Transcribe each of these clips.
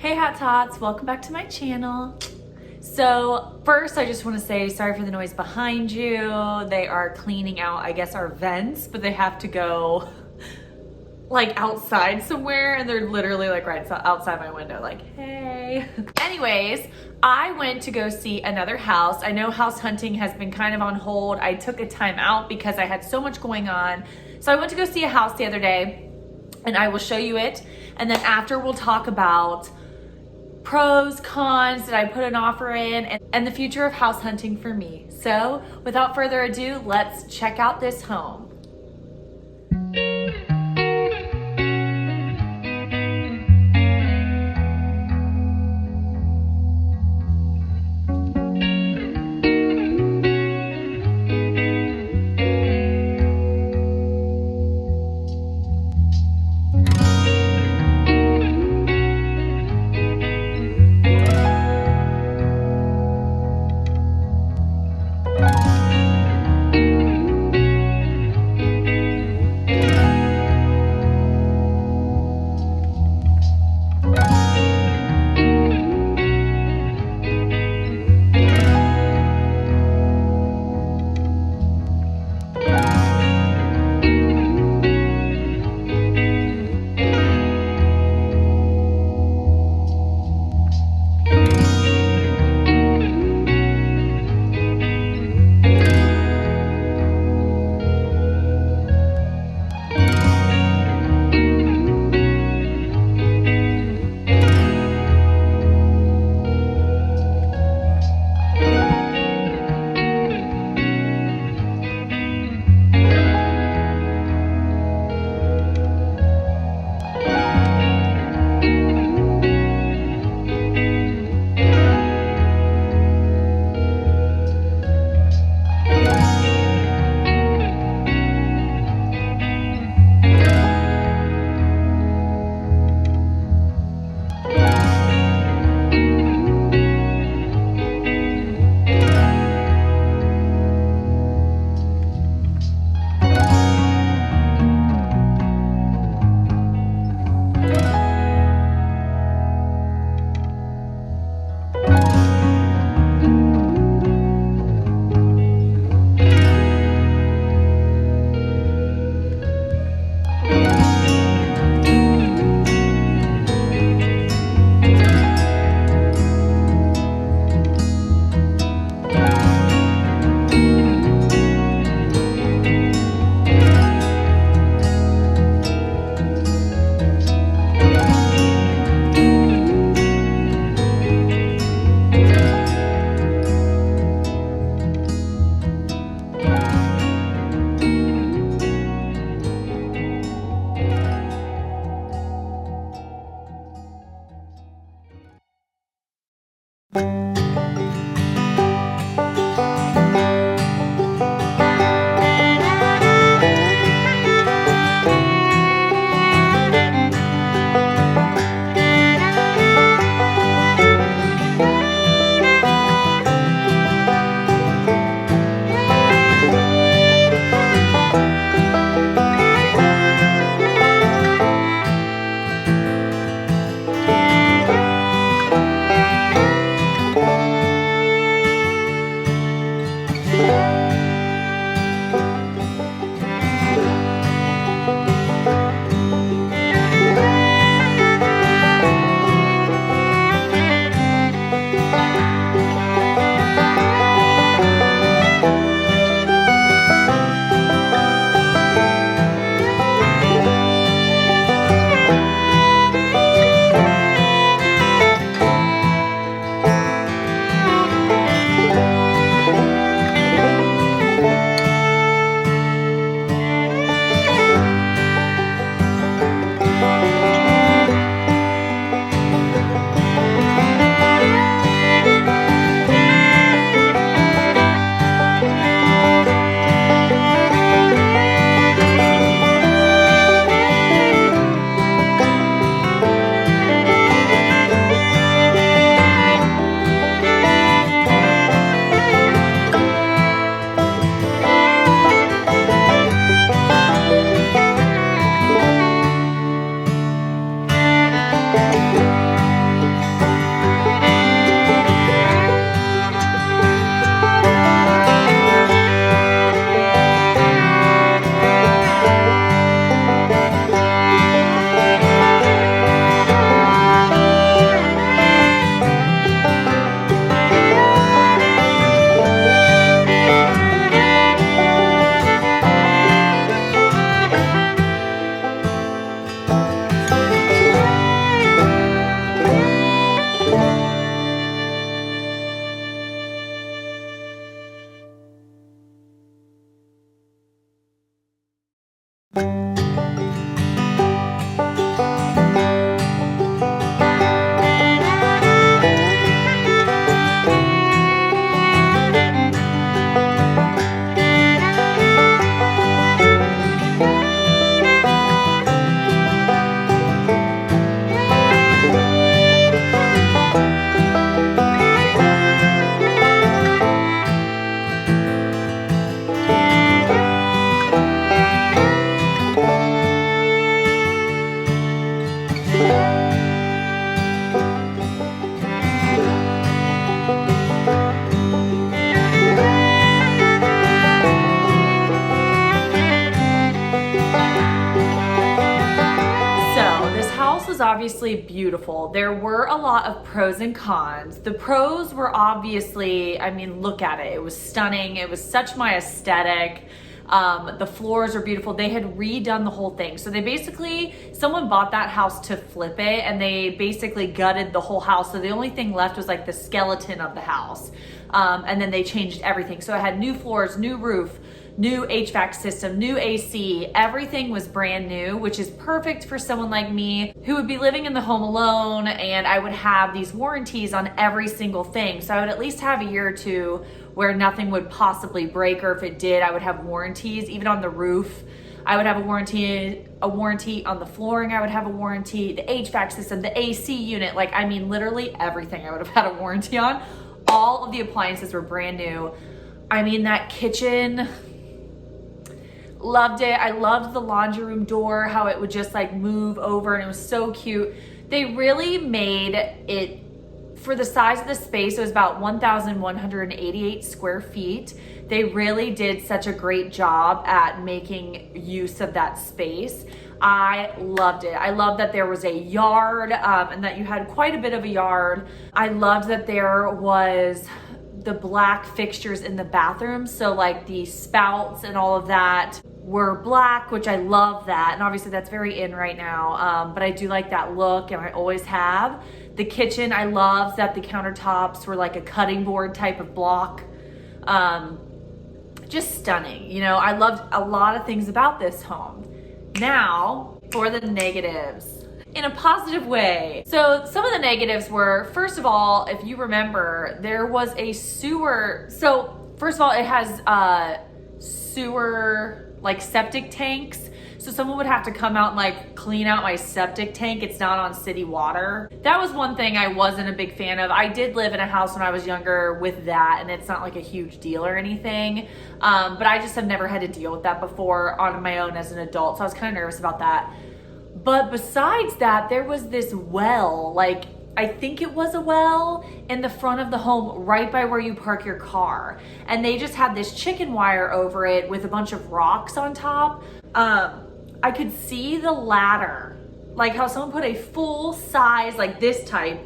Hey Hot Tots, welcome back to my channel. So first I just want to say sorry for the noise behind you. They are cleaning out, I guess, our vents, but they have to go like outside somewhere and they're literally like right outside my window like, hey. Anyways, I went to go see another house. I know house hunting has been kind of on hold. I took a time out because I had so much going on. So I went to go see a house the other day and I will show you it. And then after we'll talk about pros, cons, did I put an offer in, and the future of house hunting for me. So without further ado, let's check out this home. absolutely beautiful. There were a lot of pros and cons. The pros were obviously, I mean, look at it. It was stunning. It was such my aesthetic. The floors are beautiful. They had redone the whole thing. So they basically, someone bought that house to flip it, and they basically gutted the whole house. So the only thing left was like the skeleton of the house. And then they changed everything. So it had new floors, new roof, new HVAC system, new AC. Everything was brand new, which is perfect for someone like me who would be living in the home alone, and I would have these warranties on every single thing. So I would at least have a year or two where nothing would possibly break, or if it did, I would have warranties. Even on the roof, I would have a warranty on the flooring. I would have a warranty, the HVAC system, the AC unit. Like, I mean, literally everything I would have had a warranty on. All of the appliances were brand new. I mean, that kitchen, loved it. I loved the laundry room door, how it would just like move over, and it was so cute. They really made it, for the size of the space, it was about 1,188 square feet. They really did such a great job at making use of that space. I loved it. I loved that there was a yard, and that you had quite a bit of a yard. I loved that there was the black fixtures in the bathroom. So like the spouts and all of that were black, which I love that. And obviously that's very in right now. But I do like that look, and I always have. The kitchen, I loved that the countertops were like a cutting board type of block. Just stunning. You know, I loved a lot of things about this home. Now for the negatives. In a positive way. So some of the negatives were, first of all, if you remember, there was a sewer. So first of all, it has sewer, like septic tanks. So someone would have to come out and like clean out my septic tank. It's not on city water. That was one thing I wasn't a big fan of. I did live in a house when I was younger with that, and it's not like a huge deal or anything. But I just have never had to deal with that before on my own as an adult. So I was kind of nervous about that. But besides that, there was this well, like I think it was a well in the front of the home right by where you park your car. And they just had this chicken wire over it with a bunch of rocks on top. I could see the ladder, like how someone put a full size, like this type,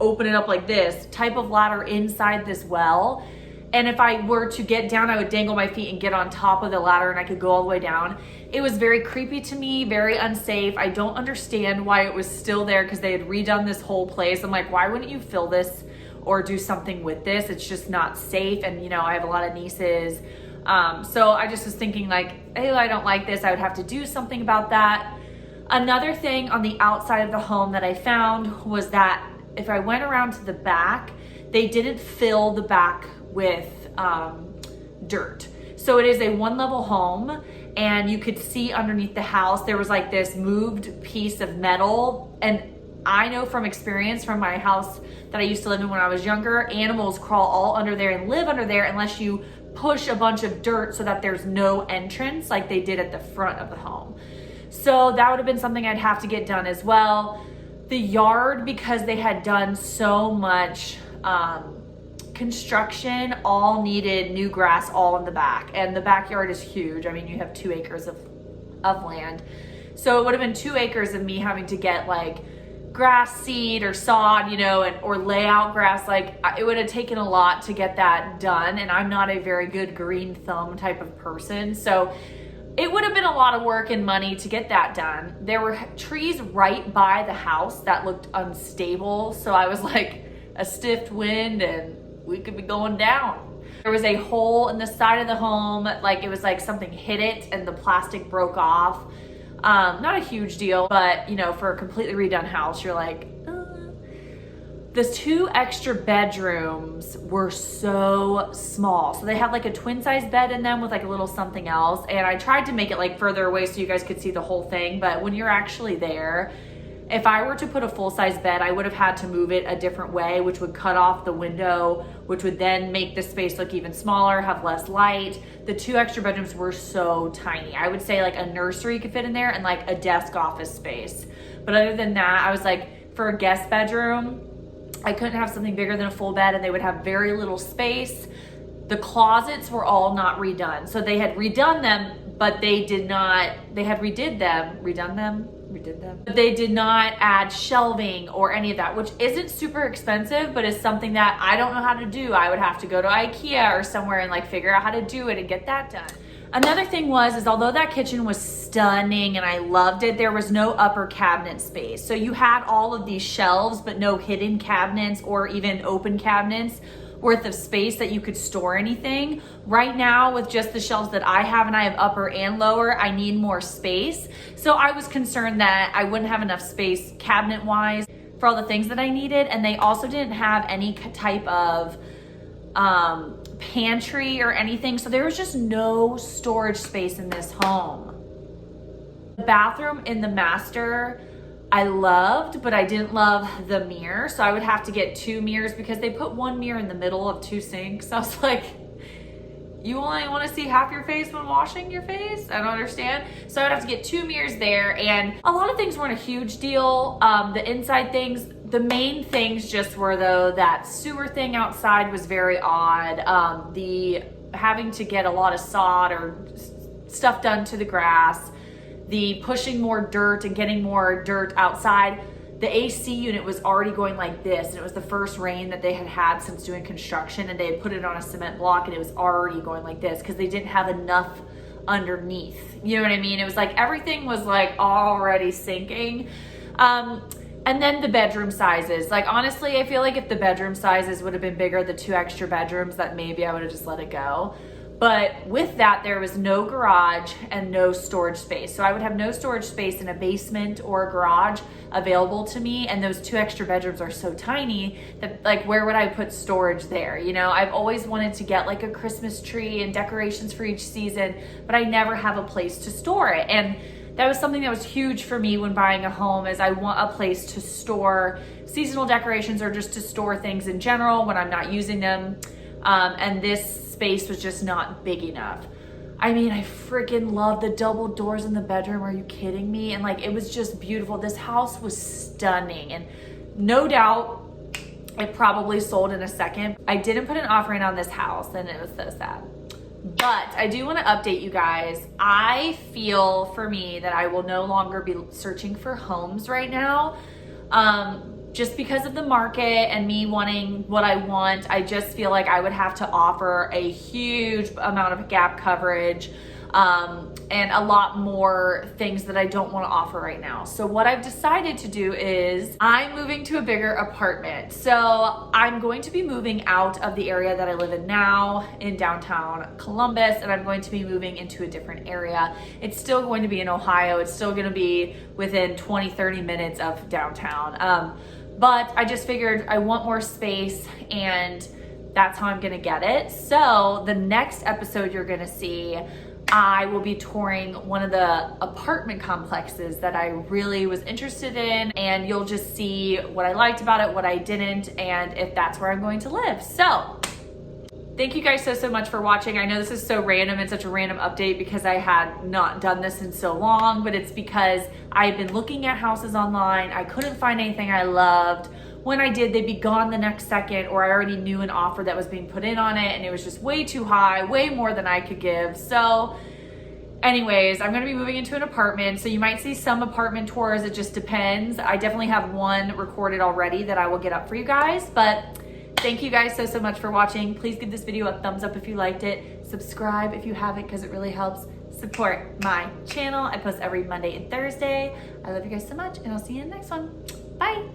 open it up like this, type of ladder inside this well. And if I were to get down, I would dangle my feet and get on top of the ladder, and I could go all the way down. It was very creepy to me, very unsafe. I don't understand why it was still there, because they had redone this whole place. I'm like, why wouldn't you fill this or do something with this? It's just not safe. And you know, I have a lot of nieces. So I just was thinking like, hey, I don't like this. I would have to do something about that. Another thing on the outside of the home that I found was that if I went around to the back, they didn't fill the back with dirt. So it is a one-level home, and you could see underneath the house, there was like this moved piece of metal. And I know from experience from my house that I used to live in when I was younger, animals crawl all under there and live under there unless you push a bunch of dirt so that there's no entrance like they did at the front of the home. So that would have been something I'd have to get done as well. The yard, because they had done so much construction, all needed new grass all in the back, and the backyard is huge. I mean, you have 2 acres of land. So it would have been 2 acres of me having to get like grass seed or sod, you know, or lay out grass. Like it would have taken a lot to get that done, and I'm not a very good green thumb type of person. So it would have been a lot of work and money to get that done. There were trees right by the house that looked unstable. So I was like, a stiff wind and we could be going down. There was a hole in the side of the home, like it was like something hit it and the plastic broke off. Not a huge deal, but you know, for a completely redone house, you're like, The 2 extra bedrooms were so small. So they had like a twin size bed in them with like a little something else. And I tried to make it like further away so you guys could see the whole thing. But when you're actually there, if I were to put a full size bed, I would have had to move it a different way, which would cut off the window, which would then make the space look even smaller, have less light. The 2 extra bedrooms were so tiny. I would say like a nursery could fit in there and like a desk office space. But other than that, I was like, for a guest bedroom, I couldn't have something bigger than a full bed, and they would have very little space. The closets were all not redone. So they had redone them, but they had redone them. redid them. They did not add shelving or any of that, which isn't super expensive, but is something that I don't know how to do. I would have to go to IKEA or somewhere and like figure out how to do it and get that done. Another thing is although that kitchen was stunning and I loved it, there was no upper cabinet space. So you had all of these shelves, but no hidden cabinets or even open cabinets worth of space that you could store anything. Right now, with just the shelves that I have, and I have upper and lower, I need more space. So I was concerned that I wouldn't have enough space cabinet-wise for all the things that I needed. And they also didn't have any type of pantry or anything. So there was just no storage space in this home. The bathroom in the master, I loved, but I didn't love the mirror. So I would have to get 2 mirrors because they put 1 mirror in the middle of 2 sinks. I was like, you only want to see half your face when washing your face? I don't understand. So I'd have to get 2 mirrors there, and a lot of things weren't a huge deal. The inside things, the main things just were though that sewer thing outside was very odd. The having to get a lot of sod or stuff done to the grass, the pushing more dirt and getting more dirt outside. The AC unit was already going like this, and it was the first rain that they had had since doing construction, and they had put it on a cement block and it was already going like this because they didn't have enough underneath. You know what I mean? It was like everything was like already sinking. And then the bedroom sizes. Like honestly, I feel like if the bedroom sizes would have been bigger, the 2 extra bedrooms, that maybe I would have just let it go. But with that, there was no garage and no storage space. So I would have no storage space in a basement or a garage available to me. And those 2 extra bedrooms are so tiny that like, where would I put storage there? You know, I've always wanted to get like a Christmas tree and decorations for each season, but I never have a place to store it. And that was something that was huge for me when buying a home, is I want a place to store seasonal decorations or just to store things in general when I'm not using them. And this space was just not big enough. I mean, I freaking love the double doors in the bedroom. Are you kidding me? And like, it was just beautiful. This house was stunning, and no doubt it probably sold in a second. I didn't put an offer in on this house, and it was so sad. But I do want to update you guys. I feel for me that I will no longer be searching for homes right now. Just because of the market and me wanting what I want, I just feel like I would have to offer a huge amount of gap coverage and a lot more things that I don't want to offer right now. So what I've decided to do is I'm moving to a bigger apartment. So I'm going to be moving out of the area that I live in now in downtown Columbus, and I'm going to be moving into a different area. It's still going to be in Ohio. It's still going to be within 20-30 minutes of downtown. But I just figured I want more space, and that's how I'm gonna get it. So the next episode you're gonna see, I will be touring one of the apartment complexes that I really was interested in, and you'll just see what I liked about it, what I didn't, and if that's where I'm going to live. So thank you guys so much for watching. I know this is so random and such a random update because I had not done this in so long, but it's because I've been looking at houses online. I couldn't find anything I loved. When I did, they'd be gone the next second, or I already knew an offer that was being put in on it and it was just way too high, way more than I could give. So anyways, I'm gonna be moving into an apartment. So you might see some apartment tours, it just depends. I definitely have one recorded already that I will get up for you guys, but thank you guys so much for watching. Please give this video a thumbs up if you liked it. Subscribe if you haven't, because it really helps support my channel. I post every Monday and Thursday. I love you guys so much, and I'll see you in the next one. Bye.